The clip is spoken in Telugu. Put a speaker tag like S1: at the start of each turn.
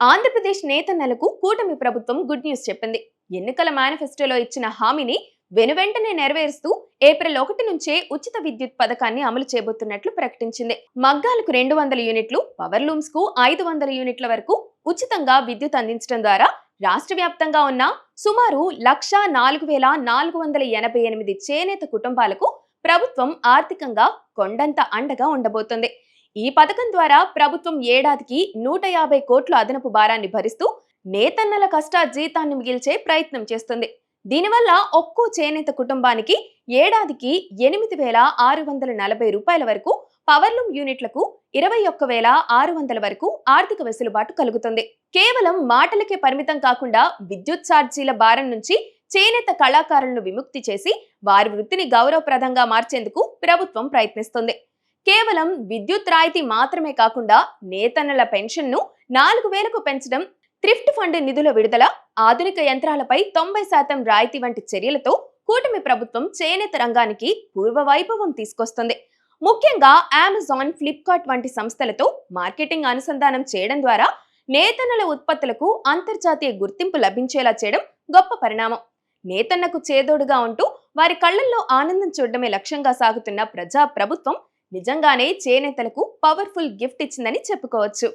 S1: ఆంధ్రప్రదేశ్ నేతన్నలకు కూటమి ప్రభుత్వం గుడ్ న్యూస్ చెప్పింది. ఎన్నికల మేనిఫెస్టోలో ఇచ్చిన హామీని వెనువెంటనే నెరవేరుస్తూ ఏప్రిల్ 1 నుంచే ఉచిత విద్యుత్ పథకాన్ని అమలు చేయబోతున్నట్లు ప్రకటించింది. మగ్గాలకు 200 యూనిట్లు, పవర్ లూమ్స్ కు 500 యూనిట్ల వరకు ఉచితంగా విద్యుత్ అందించడం ద్వారా రాష్ట్ర వ్యాప్తంగా ఉన్న సుమారు 1,04,488 చేనేత కుటుంబాలకు ప్రభుత్వం ఆర్థికంగా కొండంత అండగా ఉండబోతోంది. ఈ పథకం ద్వారా ప్రభుత్వం ఏడాదికి 150 కోట్ల అదనపు భారాన్ని భరిస్తూ నేతన్నల కష్టార్జితాన్ని మిగిల్చే ప్రయత్నం చేస్తుంది. దీనివల్ల ఒక్కో చేనేత కుటుంబానికి ఏడాదికి 8,640 రూపాయల వరకు, పవర్లూమ్ యూనిట్లకు 21,600 వరకు ఆర్థిక వెసులుబాటు కలుగుతుంది. కేవలం మాటలకే పరిమితం కాకుండా విద్యుత్ ఛార్జీల భారం నుంచి చేనేత కళాకారులను విముక్తి చేసి వారి వృత్తిని గౌరవప్రదంగా మార్చేందుకు ప్రభుత్వం ప్రయత్నిస్తుంది. కేవలం విద్యుత్ రాయితీ మాత్రమే కాకుండా నేతన్నల పెన్షన్ను 4,000కు పెంచడం, థ్రిఫ్ట్ ఫండ్ నిధుల విడుదల, ఆధునిక యంత్రాలపై 90% రాయితీ వంటి చర్యలతో కూటమి ప్రభుత్వం చేనేత రంగానికి పూర్వ వైభవం తీసుకొస్తుంది. ముఖ్యంగా అమెజాన్, ఫ్లిప్కార్ట్ వంటి సంస్థలతో మార్కెటింగ్ అనుసంధానం చేయడం ద్వారా నేతన్నల ఉత్పత్తులకు అంతర్జాతీయ గుర్తింపు లభించేలా చేయడం గొప్ప పరిణామం. నేతన్నకు చేదోడుగా ఉంటూ వారి కళ్లల్లో ఆనందం చూడడమే లక్ష్యంగా సాగుతున్న ప్రజా ప్రభుత్వం నిజంగానే చేనేతలకు పవర్ఫుల్ గిఫ్ట్ ఇచ్చిందని చెప్పుకోవచ్చు.